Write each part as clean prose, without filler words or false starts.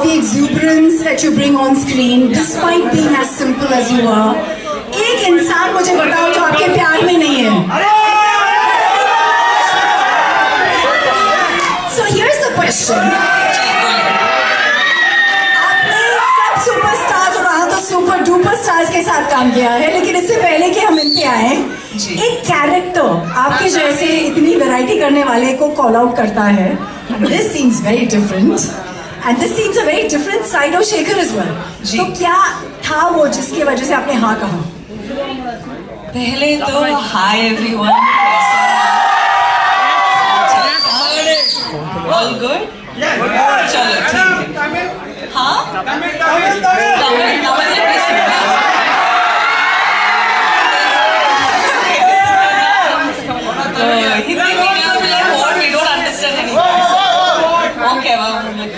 the exuberance that you bring on screen, despite being as simple as you are, एक इंसान मुझे बताओ जो आपके प्यार में नहीं है. So here's the question. आपने सब सुपरस्टार्स और वहाँ तो सुपर डुपर स्टार्स के साथ काम किया है, लेकिन इससे पहले कि हम इनके आए, एक कैरेक्टर आपके जैसे इतनी वैरायटी करने वाले को कॉल आउट करता है. This seems very different, and this seems a very different side of Shekhar as well. तो क्या था वो जिसकी वजह से आपने हाँ कहा? पहले तो hi everyone. All good? चलो ठीक है. हाँ? तमिल हिंदी में what we don't understand anything. Okay, well, looks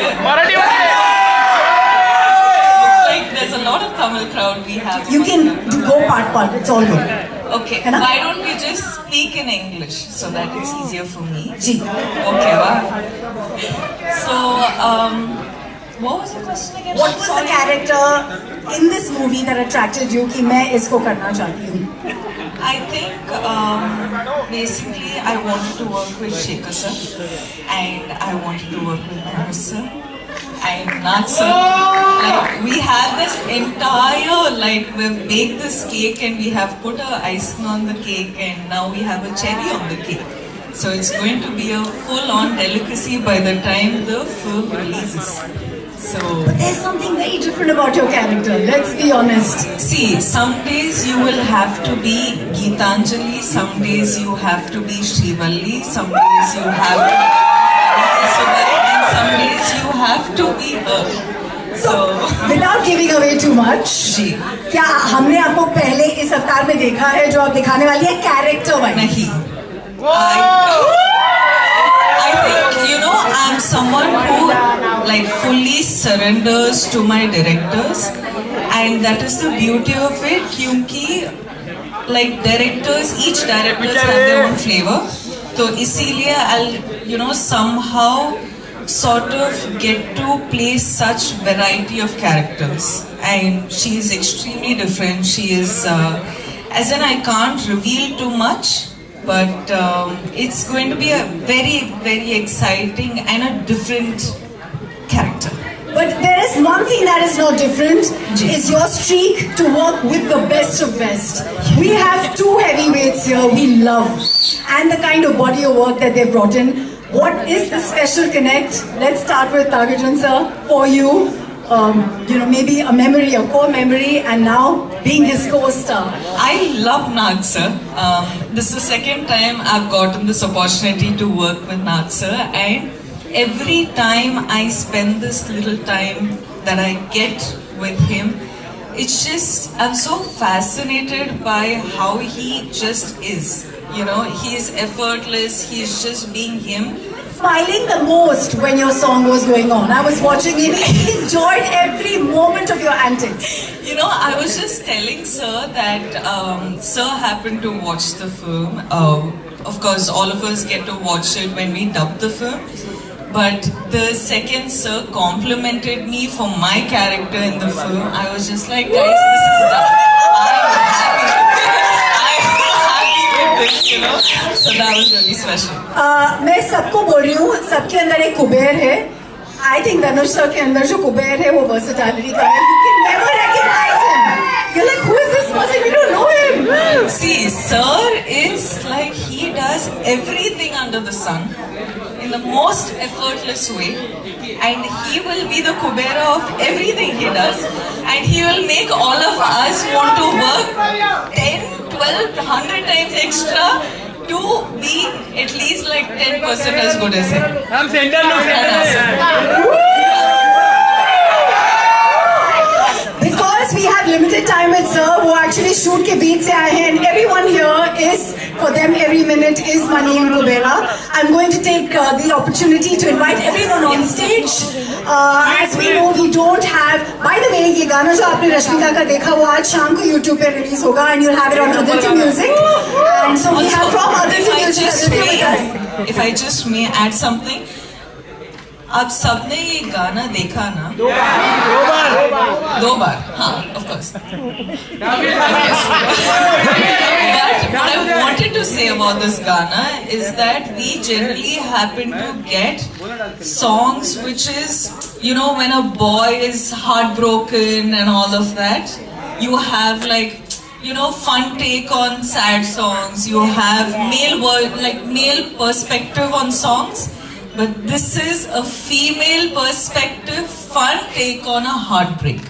like there's a lot of Tamil crowd we have. You can go part. It's all good. Okay, why don't we just speak in English so that it's easier for me? Ji. Okay, wow. So, what was the question again? What was the character in this movie that attracted you कि मैं इसको करना चाहती हूँ? I think basically I wanted to work with Shekhar sir, and I wanted to work with Manoj sir and Nag sir. Like we have this entire, like we've baked this cake and we have put a icing on the cake and now we have a cherry on the cake. So it's going to be a full-on delicacy by the time the film releases. So there's something very different about your character. Let's be honest. See, some days you will have to be Geetanjali, some days you have to be Shrivalli, some days you have to be Iswaran, and some days you have to be her. So without giving away too much, क्या हमने आपको पहले इस अवतार में देखा है जो आप दिखाने वाली है कैरेक्टर वाइज? नहीं. I think, you know, I'm someone who like fully surrenders to my directors, and that is the beauty of it. क्योंकि like directors, each directors have their own flavor. तो इसीलिए I'll somehow sort of get to play such variety of characters, and she is extremely different. She is, as in I can't reveal too much. But it's going to be a very, very exciting and a different character. But there is one thing that is not different, is your streak to work with the best of best. We have two heavyweights here we love, and the kind of body of work that they've brought in. What is the special connect? Let's start with Nagarjun sir, for you. Maybe a memory, a core memory, and now being his co-star. I love Nag sir. This is the second time I've gotten this opportunity to work with Nag sir, and every time I spend this little time that I get with him, it's just, I'm so fascinated by how he just is. He is effortless, he's just being him. Smiling the most when your song was going on. I was watching him, he enjoyed every moment of your antics. I was just telling sir that sir happened to watch the film. Of course, all of us get to watch it when we dub the film. But the second sir complimented me for my character in the film, I was just like, guys, this is done. So that was really special. मैं सबको बोल रही हूँ, सबके अंदर एक कुबेर है. I think Dhanush sir के अंदर जो कुबेर है वो versatility का है. You can never recognize him. You're like, who is this person? We don't know him. See, sir is like, he does everything under the sun in the most effortless way, and he will be the Kubera of everything he does, and he will make all of us want to work 10, 12, 100 times extra to be at least like 10% as good as him. Because we have limited time with sir, who actually shoot के बीच से आए हैं, and everyone here is, for them every minute is money in Kubera. I'm going to take the opportunity to invite everyone on stage. As we know, we don't have, by the way, ये गाना जो आपने रश्मिका का देखा वो आज शाम को YouTube पे release होगा, and you'll have it on Aditya Music. And so we have from Aditya Music with us. If I just may add something, आप सबने ये गाना देखा ना? दो बार, हाँ, of course. But what I wanted to say about this Gana is that we generally happen to get songs which is, you know, when a boy is heartbroken and all of that, you have like, you know, fun take on sad songs, you have male perspective on songs, but this is a female perspective, fun take on a heartbreak.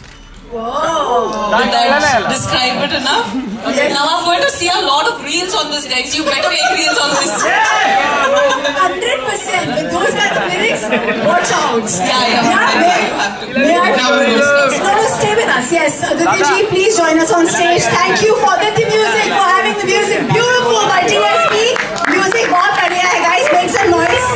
Wow. Did that describe it enough? Okay, Yes. now I'm going to see a lot of reels on this, guys. You better make reels on this. 100%. With those kind of lyrics, watch out. Yeah, you have to. May I? Now we're going to start. No, stay with us. Yes, Aditya ji, please join us on stage. Thank you for Aditya Music for having the music. Beautiful by TSP. Music बहुत बढ़िया है, guys. Make some noise.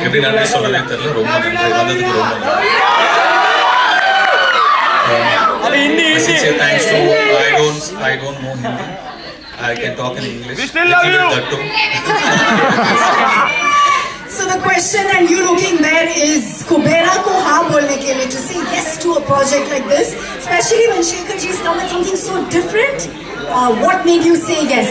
எப்படி நன்றி சொல்றதே தெரியல ரொம்ப நன்றி வந்ததுக்கு ரொம்ப நன்றி thanks to I don't know Hindi. I can talk in English. We still love you. That too. So the question, and you looking there, is Kubera ko हाँ बोलने के लिए to say yes to a project like this, especially when Shekhar ji has come with something so different. What made you say yes?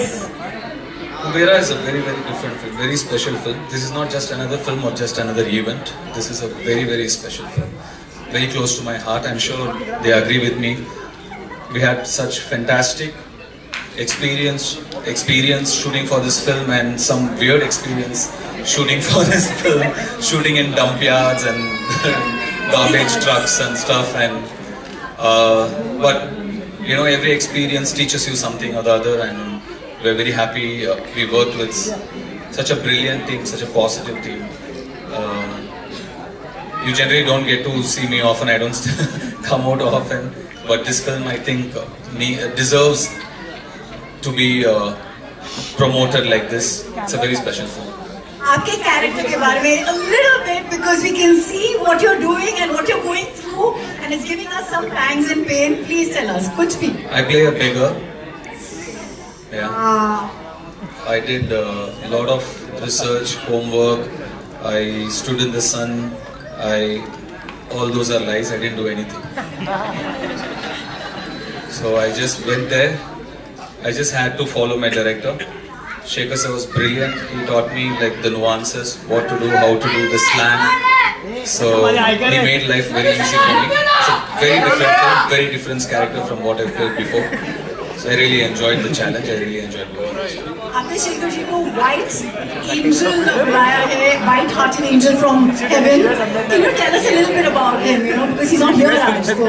Kubera is a very, very different film, very special film. This is not just another film or just another event. This is a very, very special film. Very close to my heart. I'm sure they agree with me. We had such fantastic experience shooting for this film, and some weird experience shooting for this film, shooting in dump yards and garbage trucks and stuff. But you know, every experience teaches you something or the other, and we're very happy we worked with such a brilliant team, such a positive team. You generally don't get to see me often, I don't come out often, but this film I think deserves to be promoted like this. It's a very special film. आपके character के बारे में a little bit, because we can see what you're doing and what you're going through, and it's giving us some pangs and pain. Please tell us, कुछ भी. I play a beggar. Yeah. I did a lot of research, homework. I stood in the sun. All those are lies. I didn't do anything. So I just went there. I just had to follow my director. Shekhar sir was brilliant. He taught me like the nuances, what to do, how to do the slang. So he made life very easy for me. It's a very different film, very different character from what I've played before. So I really enjoyed the challenge. I really enjoyed working. आपने शेखर जी को white angel बुलाया है, white hearted angel from heaven. Can you tell us a little bit about him? You know, because he's not here आज को.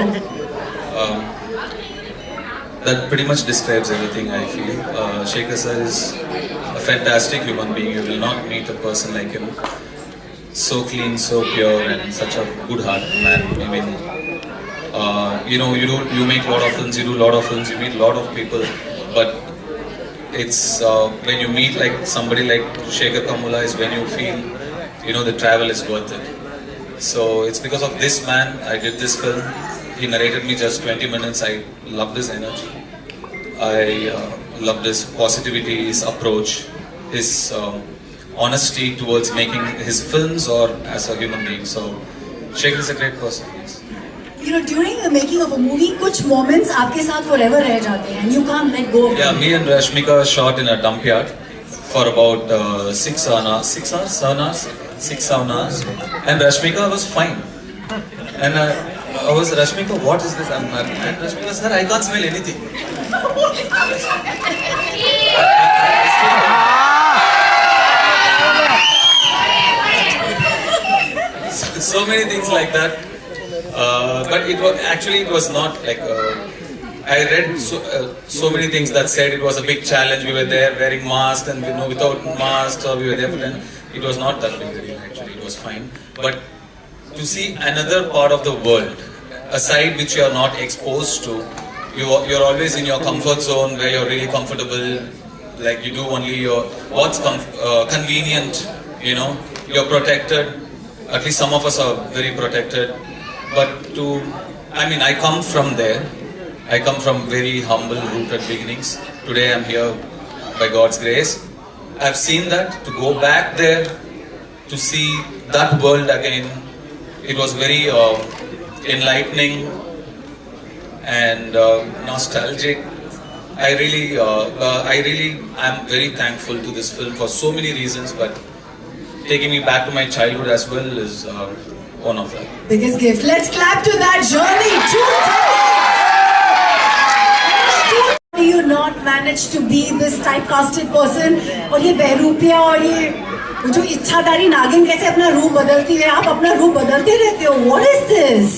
That pretty much describes everything I feel. Shekhar sir is a fantastic human being. You will not meet a person like him. So clean, so pure, and such a good heart man. I mean, you know, you make a lot of films, you do a lot of films, you meet a lot of people, but it's when you meet like somebody like Shekhar Kamula is when you feel, you know, the travel is worth it. So it's because of this man I did this film. He narrated me just 20 minutes. I loved his energy. I loved his positivity, his approach, his honesty towards making his films or as a human being. So Shekhar is a great person. Yes. You know, during the making of a movie, कुछ moments आपके साथ forever रह जाते हैं, and you can't let go of Yeah, them. me and Rashmika shot in a dump yard for about 6 hours, and Rashmika was fine. And I was, Rashmika, what is this? And Rashmika said, I can't smell anything. So many things like that. But it was not like. I read so many things that said it was a big challenge. We were there wearing masks, and you know, without masks, or we were there for 10. It was not that big a deal actually. It was fine. But to see another part of the world, a side which you are not exposed to. You're always in your comfort zone where you're really comfortable, like you do only what's convenient, you know, you're protected. At least some of us are very protected. But I come from there. I come from very humble, rooted beginnings. Today I'm here by God's grace. I've seen that. To go back there, to see that world again, it was very enlightening and nostalgic. I really am very thankful to this film for so many reasons, but taking me back to my childhood as well is one of them. Biggest gift. Let's clap to that journey. 2 decades. Do you not manage to be this typecasted person? और ये बहरूपिया और ये जो इच्छाधारी नागिन कैसे अपना रूप बदलती है? आप अपना रूप बदलते रहते हो. What is this?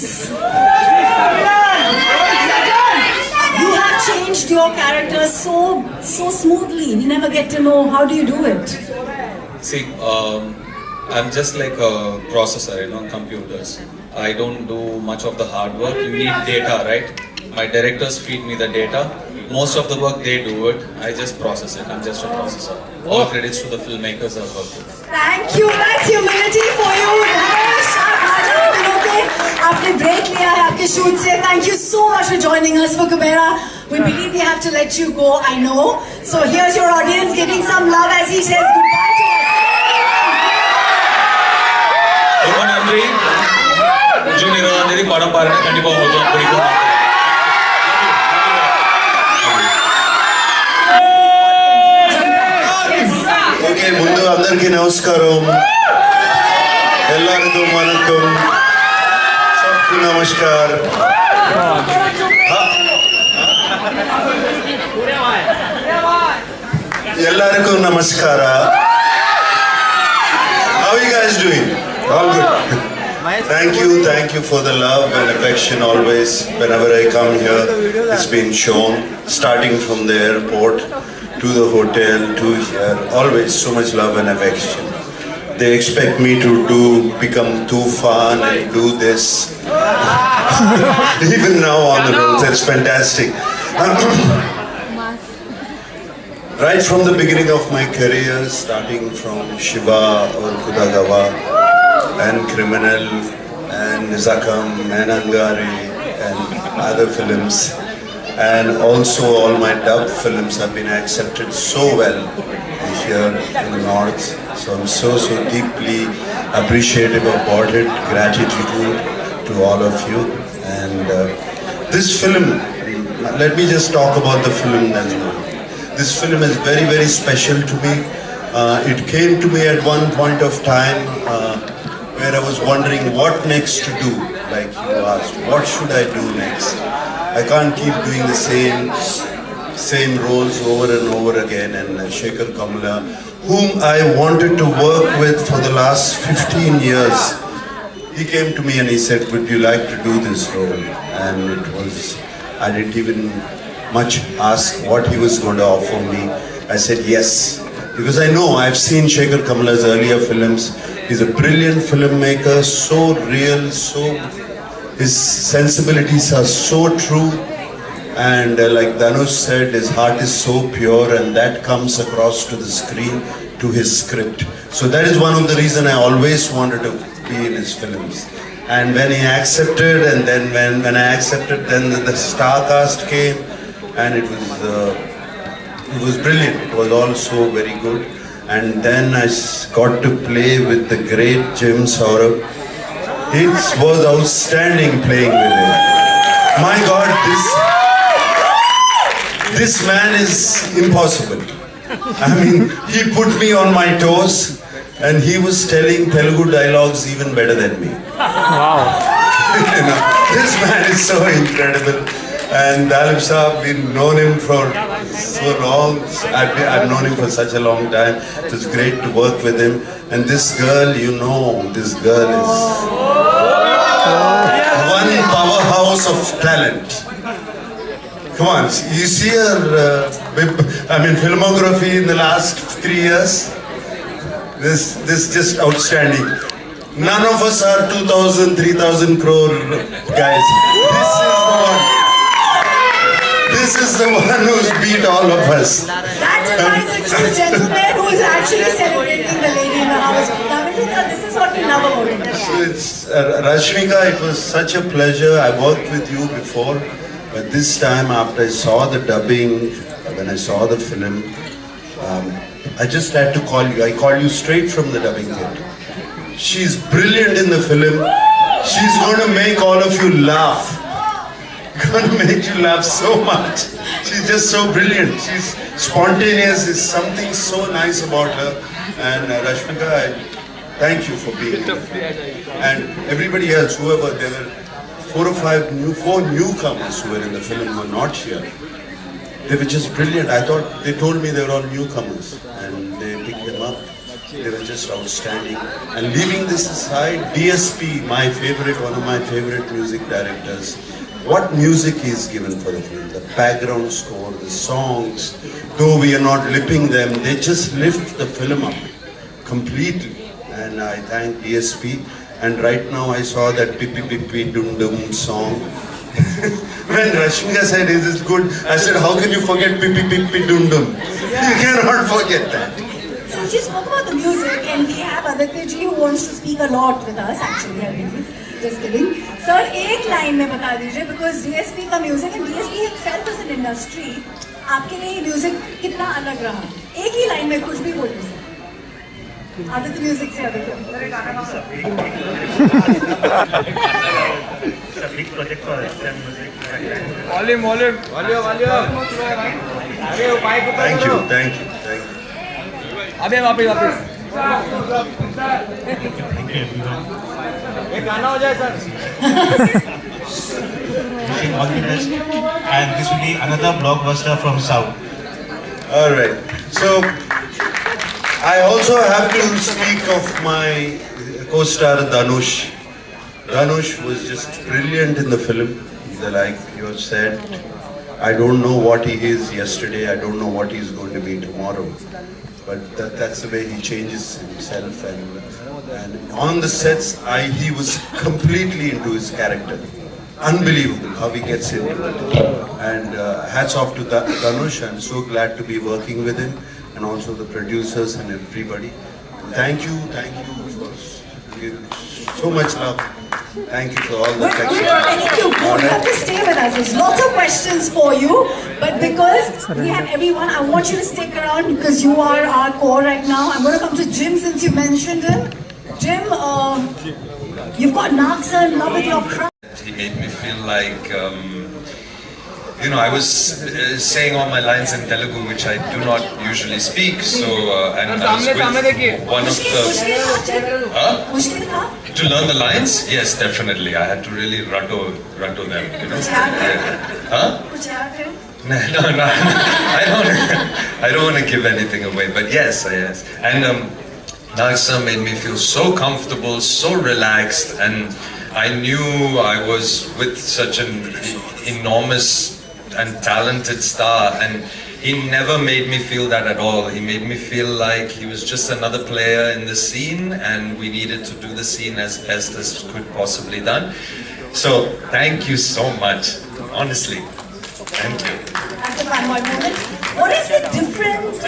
You have changed your character so smoothly. We never get to know how do you do it. See, I'm just like a processor, you know, computers. I don't do much of the hard work. You need data, right? My directors feed me the data. Most of the work they do it. I just process it. I'm just a processor. All credits to the filmmakers who have worked with. Thank you. That's humility for you. आपने break लिया है आपके shoot से. Thank you so much for joining us for Kumbera. We believe we have to let you go. I know. So here's your audience giving some love as he says goodbye to us. ನನ್ರಿ June 20 படம் பாருங்க கண்டிப்பா உங்களுக்கு பிடிக்கும். Okay ముందు అందరికీ నమస్కారం ಎಲ್ಲರಿಗೂ ವಣಕಂ सबको नमस्कार ಎಲ್ಲರಿಗೂ ನಮಸ್ಕಾರ. How are you guys doing? All good. Thank you for the love and affection always. Whenever I come here, it's been shown, starting from the airport to the hotel to here. Always so much love and affection. They expect me to become too fun and do this. Even now on the roads, it's fantastic. Right from the beginning of my career, starting from Shiva or Kudagawa and Criminal and Zakam and Angari and other films, and also all my dub films have been accepted so well here in the north. So I'm so deeply appreciative about it. Gratitude to all of you. And this film, let me just talk about the film as well. This film is very special to me. It came to me at one point of time where I was wondering what next to do. Like you asked, what should I do next? I can't keep doing the same roles over and over again. And Shekhar Kamla, whom I wanted to work with for the last 15 years, he came to me and he said, would you like to do this role? And I didn't even much ask what he was going to offer me. I said yes, because I know I've seen Shekhar Kamla's earlier films. He's a brilliant filmmaker, so real, his sensibilities are so true, and like Dhanush said, his heart is so pure, and that comes across to the screen, to his script. So that is one of the reasons I always wanted to be in his films. And when he accepted, and then when I accepted, then the star cast came, and it was brilliant. It was also very good. And then I got to play with the great Jim Saurabh. It was outstanding playing with him. My God, this man is impossible. I mean, he put me on my toes, and he was telling Telugu dialogues even better than me. Wow. This man is so incredible. And Dalip Saab, we've known him for so long. I've known him for such a long time. It was great to work with him. And this girl, this girl is one powerhouse of talent. Come on, you see her, filmography in the last 3 years. This just outstanding. None of us are 2,000, 3,000 crore guys. This is the one who's beat all of us. That reminds a true gentleman who is actually celebrating the lady in the house. Kavita, this is what we love about it. So it's, Rashmika, it was such a pleasure. I worked with you before, but this time after I saw the dubbing, when I saw the film, I just had to call you. I called you straight from the dubbing theatre. She's brilliant in the film. She's going to make all of you laugh. Going to make you laugh so much. She's just so brilliant. She's spontaneous. There's something so nice about her. And Rashmika, I thank you for being here. And everybody else, whoever, there were four newcomers who were in the film who were not here. They were just brilliant. I thought, they told me they were all newcomers and they picked them up. They were just outstanding. And leaving this aside, DSP, my favorite, one of my favorite music directors, what music he's given for the film, the background score, the songs, though we are not lipping them, they just lift the film up completely. And I thank DSP. And right now I saw that Pipi Pipi Dum Dum song. When Rashmika said, is this good? I said, how can you forget Pipi Pipi Dum Dum? You cannot forget that. So she spoke about the music, and we have Aditya ji who wants to speak a lot with us actually, I believe. Just kidding. Sir, एक line में बता दीजिए, because DSP का music and DSP itself is an industry. आपके लिए music कितना अलग रहा? एक ही line में कुछ भी बोलिए सर. आदित्य music से Aditya. Big project for Western music. Volume. Thank you. अबे वापस एक गाना हो जाए sir. Wishing all the best, and this will be another blockbuster from South. All right. So I also have to speak of my co-star Dhanush. Dhanush was just brilliant in the film. Like you have said, I don't know what he is yesterday. I don't know what he's going to be tomorrow. But that's the way he changes himself. And on the sets, he was completely into his character. Unbelievable how he gets into it. And hats off to Dhanush. I'm so glad to be working with him, and also the producers and everybody. Thank you for so much love. Thank you for all the affection. Thank you. You have to stay with us. There's lots of questions for you, but because we have everyone, I want you to stick around because you are our core right now. I'm going to come to Jim since you mentioned him. Jim, you've got Naxa in love with your craft. He made me feel like, I was saying all my lines in Telugu, which I do not usually speak. So, and I was with one of the. To learn the lines? Yes, definitely. I had to really rattle them. Huh? No. I don't want to give anything away. But yes. And Naxa made me feel so comfortable, so relaxed, and I knew I was with such an enormous and talented star, and he never made me feel that at all. He made me feel like he was just another player in the scene, and we needed to do the scene as best as could possibly done. So thank you so much, honestly. Thank you. That's a fun moment. What is the different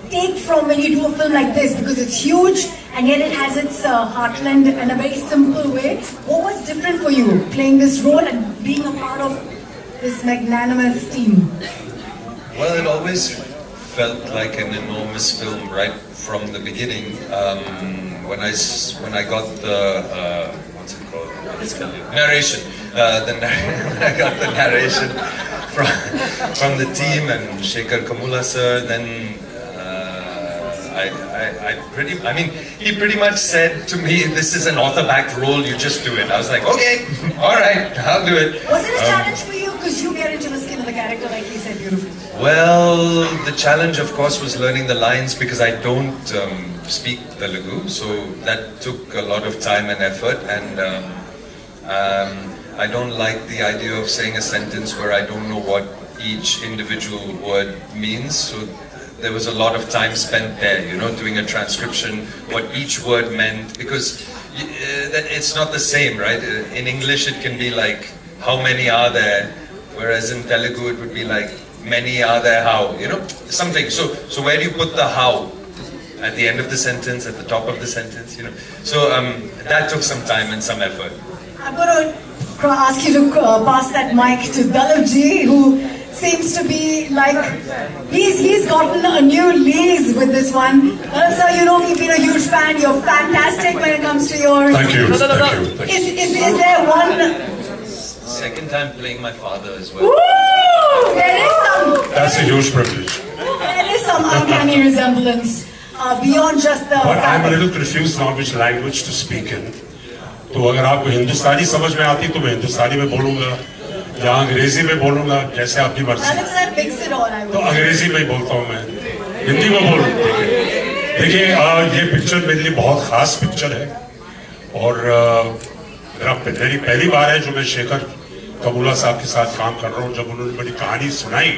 take from when you do a film like this? Because it's huge and yet it has its heartland in a very simple way. What was different for you playing this role and being a part of this magnanimous team? Well, it always felt like an enormous film right from the beginning. When I got the what's it called? Narration. I got the narration from the team and Shekhar Kamula sir. Then he pretty much said to me, "This is an author-backed role. You just do it." I was like, "Okay, all right, I'll do it." Was it a challenge for you? Because you get into the skin of the character, like he said beautifully. Well, the challenge, of course, was learning the lines because I don't speak Telugu, so that took a lot of time and effort, and I don't like the idea of saying a sentence where I don't know what each individual word means, so there was a lot of time spent there, doing a transcription, what each word meant, because it's not the same, right? In English it can be like, how many are there? Whereas in Telugu it would be like, many are there how? You know, something. So where do you put the how? At the end of the sentence, at the top of the sentence, you know? So that took some time and some effort. I'm going to ask you to pass that mic to Dalip ji, who seems to be like, he's gotten a new lease with this one. Sir, you know, we've been a huge fan. You're fantastic when it comes to your... Thank you. Thank you. Is there one... Second time playing my father as well. Woo! There is some... That's a huge privilege. There is some uncanny resemblance beyond just the... But I'm a little confused now which language to speak in. तो अगर आपको हिंदुस्तानी समझ में आती तो मैं हिंदुस्तानी में बोलूँगा या अंग्रेजी में बोलूँगा, जैसे आपकी मर्जी। तो अंग्रेजी में ही बोलता हूँ मैं, हिंदी में बोलूँ। देखिए ये पिक्चर मेरे लिए बहुत खास पिक्चर है और मेरी पहली बार है जो मैं शेखर कमूला साहब के साथ काम कर रहा हूँ। जब उन्होंने मेरी कहानी सुनाई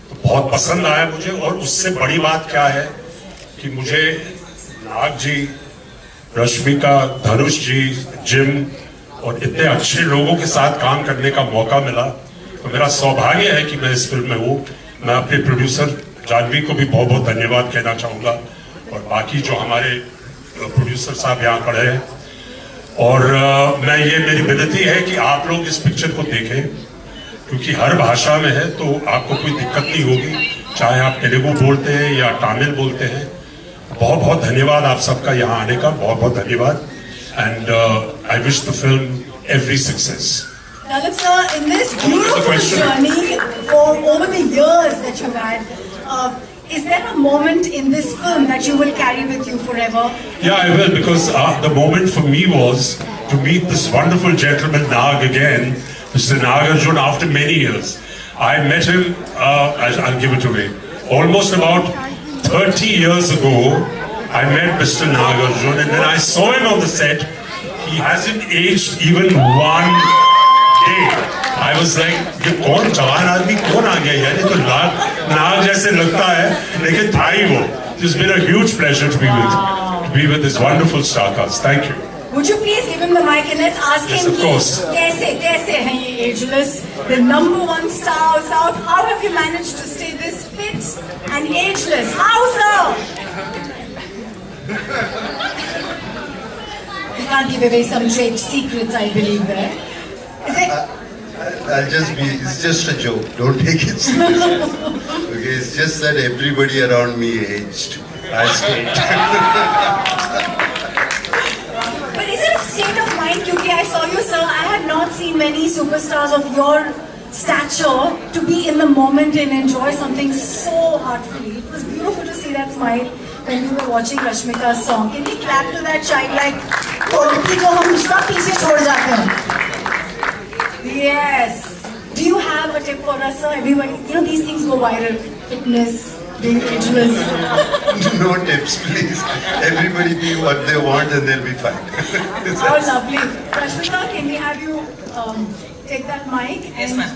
तो बहुत पसंद आया मुझे, और उससे बड़ी बात क्या है कि मुझे नाग जी, रश्मिका, धनुष जी, जिम और इतने अच्छे लोगों के साथ काम करने का मौका मिला। तो मेरा सौभाग्य है कि मैं इस फिल्म में हूँ। मैं अपने प्रोड्यूसर जानवी को भी बहुत बहुत धन्यवाद कहना चाहूँगा, और बाकी जो हमारे प्रोड्यूसर साहब यहाँ खड़े हैं। और मैं ये मेरी विनती है कि आप लोग इस पिक्चर को देखें, क्योंकि हर भाषा में है तो आपको कोई दिक्कत नहीं होगी, चाहे आप तेलुगु बोलते हैं या तमिल बोलते हैं। बहुत बहुत धन्यवाद आप सबका यहाँ आने का, बहुत बहुत धन्यवाद, and I wish the film every success. Dalip sir, in this beautiful journey for over the years that you've had, is there a moment in this film that you will carry with you forever? Yeah, I will, because the moment for me was to meet this wonderful gentleman Nag again, Mr. Nagarjun, after many years. I met him, I'll give it away, almost about 30 years ago. I met Mr. Nagarjun, and then I saw him on the set. He hasn't aged even one day. I was like, ये कौन जवान आदमी कौन आ गया यार, ये तो नाग जैसे लगता है, लेकिन था ही वो. It's been a huge pleasure to be with this wonderful star cast. Thank you. Would you please give him the mic and let's ask Yes, him of course. कैसे हैं ये ageless, the #1 star of South? How have you managed to stay this fit and ageless? How, sir? You can't give away some trade secrets, I believe, there. Is it? It's just a joke. Don't take it seriously. Okay, it's just that everybody around me aged. I stopped. But is it a state of mind? Because I saw you, sir. I had not seen many superstars of your stature to be in the moment and enjoy something so heartfully. It was beautiful to see that smile when we were watching Rashmika's song. Can we clap to that childlike quality जो हम सब पीछे छोड़ जाते हैं? Yes. Do you have a tip for us, sir? Everybody, you know, these things go viral. Fitness, being ageless. No tips, please. Everybody be what they want and they'll be fine. How lovely. Rashmika, can we have you take that mic Yes, and ma'am.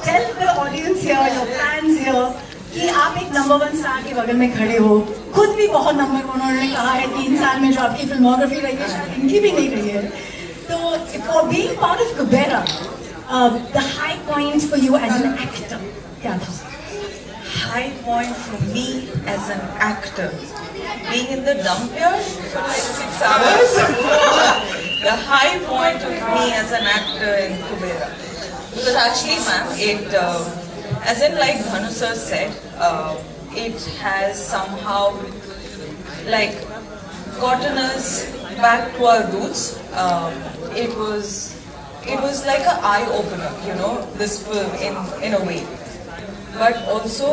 tell the audience here, your fans here, कि आप एक #1 star के बगल में खड़े हो. खुद भी बहुत नंबर उन्होंने कहा है 3 साल में जो आपकी फिल्मोग्राफी रही है, शायद इनकी भी नहीं रही है. So, for being part of Kubera, the high point for you as an actor, क्या था? High point for me as an actor, being in the dump here for like 6 hours. The high point of me as an actor in Kubera, because actually, ma'am, it, as in like Dhanu sir said, it has somehow like gotten us back to our roots. It was like an eye opener, you know, this film in a way. But also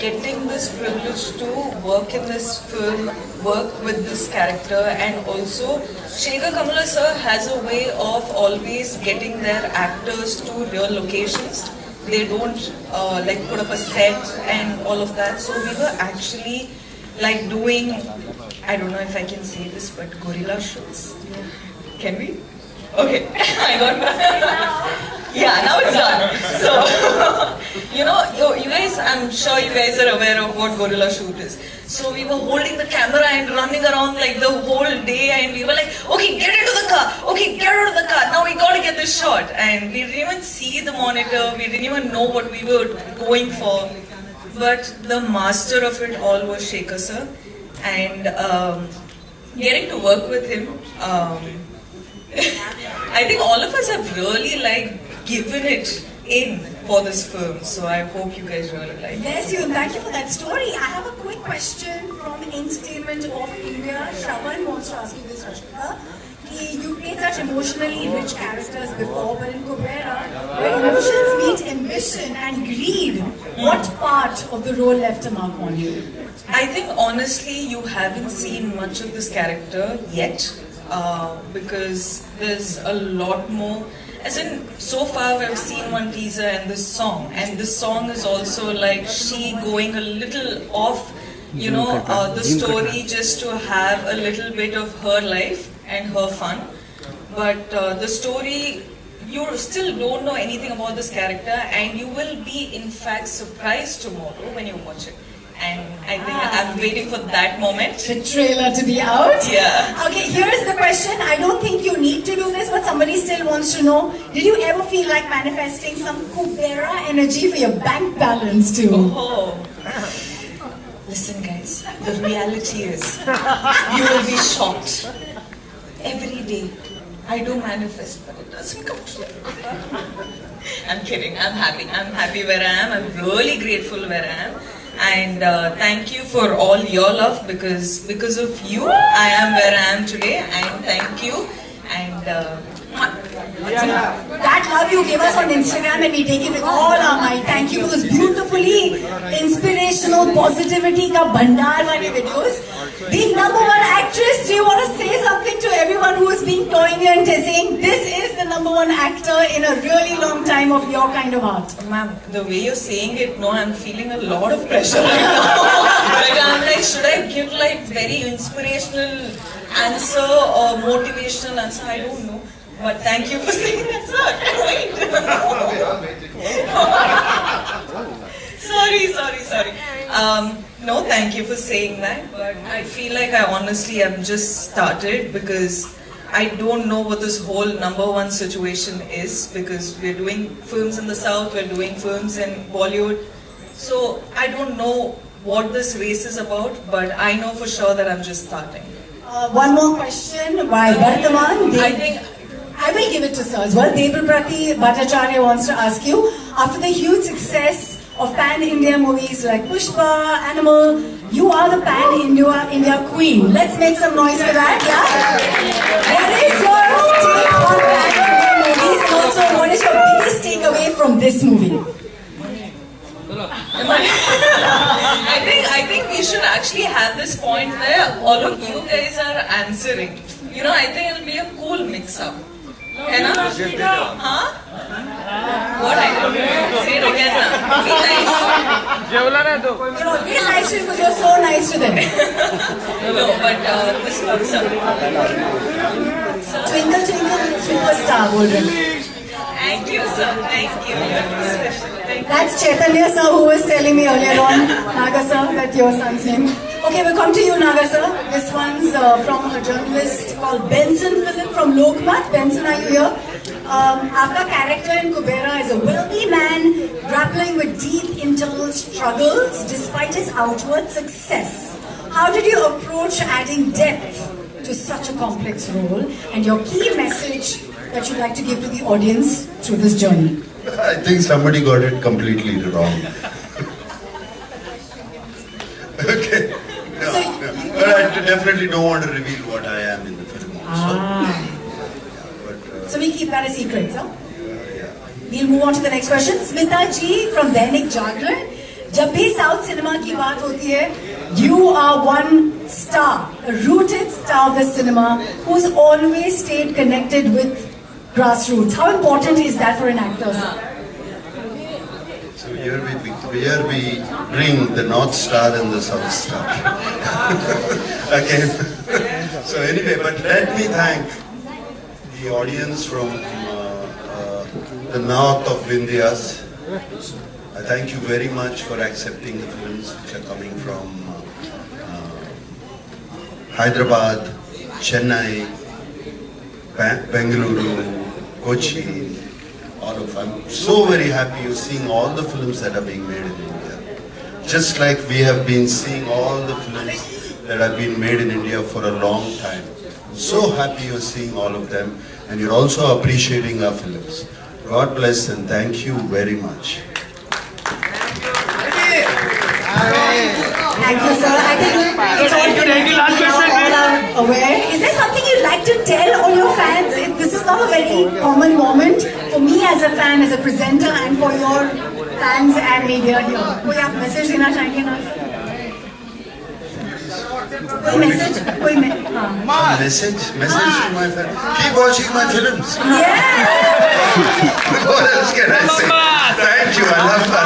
getting this privilege to work in this film, work with this character, and also Shekhar Kamula sir has a way of always getting their actors to real locations. They don't like put up a set and all of that. So we were actually like doing, I don't know if I can say this, but gorilla shows. Can we? Okay, I got yeah, now it's done. So, you know, you guys, I'm sure you guys are aware of what gorilla shoot is. So we were holding the camera and running around like the whole day, and we were like, okay, get into the car, okay, get out of the car, now we gotta get this shot. And we didn't even see the monitor, we didn't even know what we were going for. But the master of it all was Shekhar sir, and getting to work with him, I think all of us have really like given it in for this film, so I hope you guys really like it. Yes, you. Thank you for that story. I have a quick question from Entertainment of India. Shravan wants to ask you this, Rashmika. You played such emotionally rich characters before, but in Kubera, where emotions meet ambition and greed, what part of the role left a mark on you? I think honestly you haven't seen much of this character yet, because there's a lot more. As in, so far I've seen one teaser and this song is also like she going a little off, you know, the story just to have a little bit of her life and her fun. But the story, you still don't know anything about this character, and you will be in fact surprised tomorrow when you watch it. And I think I'm waiting for that moment. The trailer to be out? Yeah. Okay, here's the question. I don't think you need to do this, but somebody still wants to know. Did you ever feel like manifesting some Kubera energy for your bank balance too? Oh. Listen guys, the reality is, you will be shocked. Every day, I do manifest, but it doesn't come true. I'm kidding, I'm happy where I am, I'm really grateful where I am. And thank you for all your love, because of you I am where I am today, and thank you. And that love you give us on Instagram, and we take it with all our might. Thank you for those beautifully inspirational positivity ka bhandar wale videos. The #1 actress, do you want to say something to everyone who is being poignant and saying this is the #1 actor in a really long time of your kind of art? Ma'am, the way you're saying it, no, I'm feeling a lot of pressure right now. Like, I'm like, should I give like very inspirational answer or motivational answer? I don't know. But thank you for saying that, sir. Sorry. No, thank you for saying that. But I feel like I honestly have just started, because I don't know what this whole #1 situation is, because we're doing films in the South, we're doing films in Bollywood. So I don't know what this race is about, but I know for sure that I'm just starting. One more question. Why Bardhaman? I will give it to sir as well. Debabrati Bhattacharya wants to ask you, after the huge success of pan-India movies like Pushpa, Animal, you are the pan-India queen. Let's make some noise for that, yeah? What is your take on pan-India movies? And also, what is your biggest takeaway from this movie? I think we should actually have this point where all of you guys are answering. You know, I think it'll be a cool mix-up. What? I don't know. Say it again now. Be nice. You're always nice to you because you're so nice to them. No, but this looks up. Twinkle, twinkle, superstar, Golden. Thank you, sir. Thank you. That's Chaitanya sir who was telling me earlier on, Naga sir, that your son's name. Okay, we'll come to you, Naga sir. This one's from a journalist called Benson Philip from Lokmat. Benson, are you here? Our character in Kubera is a wealthy man grappling with deep internal struggles despite his outward success. How did you approach adding depth to such a complex role, and your key message that you'd like to give to the audience through this journey? I think somebody got it completely wrong. Okay. No, So But I definitely don't want to reveal what I am in the film. So we keep that a secret, sir? We'll move on to the next question. Smita ji from Dainik Jagran. जब भी south cinema की बात होती है, you are one star, a rooted star of the cinema, who's always stayed connected with grassroots. How important is that for an actor, sir? So here we bring the North Star and the South Star. Again. So anyway, but let me thank the audience from the north of Vindhyas. I thank you very much for accepting the films which are coming from Hyderabad, Chennai, Bengaluru, Kochi, all of them. I'm so very happy you're seeing all the films that are being made in India. Just like we have been seeing all the films that have been made in India for a long time. I'm so happy you're seeing all of them and you're also appreciating our films. God bless and thank you very much. Thank you, sir. I think it's all connected. All are aware. Is there something you'd like to tell all your fans? This is not a very common moment for me as a fan, as a presenter, and for your fans and media here. कोई आप message देना चाहेंगे ना? कोई message? कोई Message to my fans. Keep watching my films. Yeah. What else can I say? Thank you. I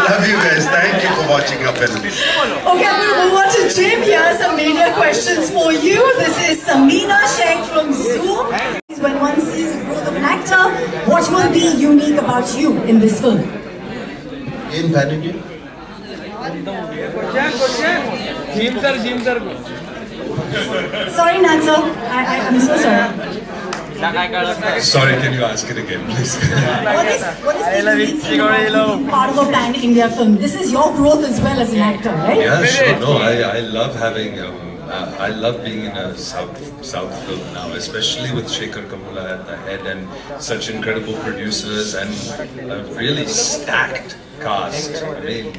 love you guys. Thank you for watching our films. Okay, I'm going to move on to Jim. Here some media questions for you. This is Samina Sheikh from Zoom. When one sees the growth of an actor, what will be unique about you in this film? In Pan-India? Jim sir. Sorry, Nanzo. I'm so sorry. Sorry, can you ask it again, please? What is the unique thing about being part of a pan-India film? This is your growth as well as an actor, right? Yeah, sure. No, I love having. I love being in a South film now, especially with Shekhar Kamula at the head and such incredible producers and a really stacked cast. I mean,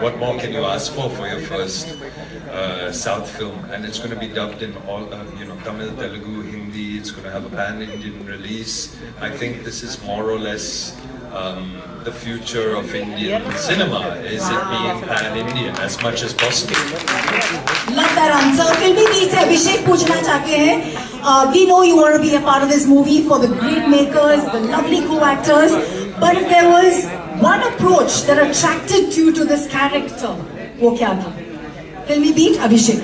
what more can you ask for your first South film? And it's going to be dubbed in all, Tamil, Telugu, Hindi. It's going to have a pan-Indian release. I think this is more or less the future of Indian cinema, is it being pan-Indian as much as possible. Love that answer. Filmi Beat se Abhishek पूछना चाहते हैं. We know you want to be a part of this movie for the great makers, the lovely co-actors. But if there was one approach that attracted you to this character, वो क्या था? Filmi Beat, Abhishek.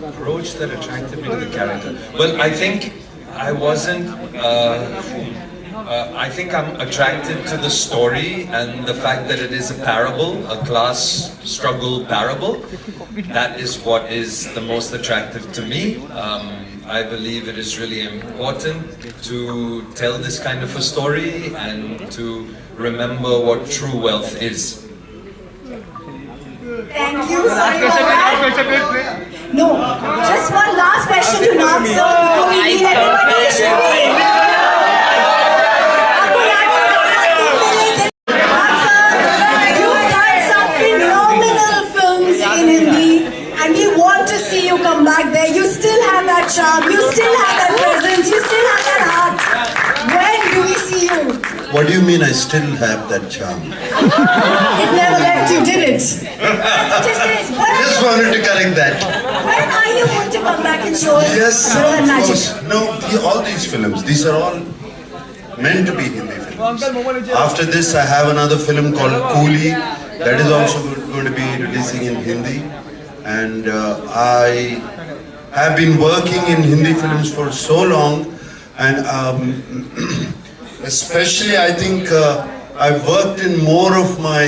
Approach that attracted me to the character. Well, I think I wasn't. I think I'm attracted to the story and the fact that it is a parable, a class struggle parable. That is what is the most attractive to me. I believe it is really important to tell this kind of a story and to remember what true wealth is. Thank you. Sorry about that. No, just one last question to Nag sir before we leave everybody. Should we? You've done some phenomenal films in Hindi, and we want to see you come back there. You still have that charm, you still have that presence, you still have that heart. When do we see you? What do you mean I still have that charm? It never left you, did it? Just wanted to correct that. When are you going to come back and show us Yes, Real of Magic? course. No, all these films, these are all meant to be Hindi films. After this, I have another film called Coolie that is also going to be releasing in Hindi. And I have been working in Hindi films for so long, and especially I think I've worked in more of my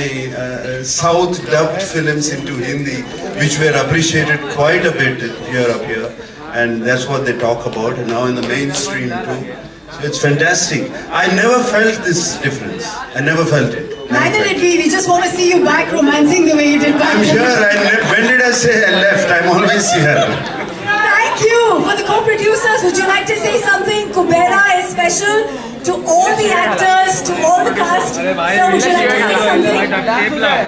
South dubbed films into Hindi, which were appreciated quite a bit here, and that's what they talk about, and now in the mainstream too. So it's fantastic. I never felt this difference. I never felt it. Neither did we. We just want to see you back romancing the way you did back I'm then. here. When did I say I left? I'm always here. Thank you. For the co-producers, would you like to say something? Kubera is special to all the actors, to all the cast. Sir, would you like to say something?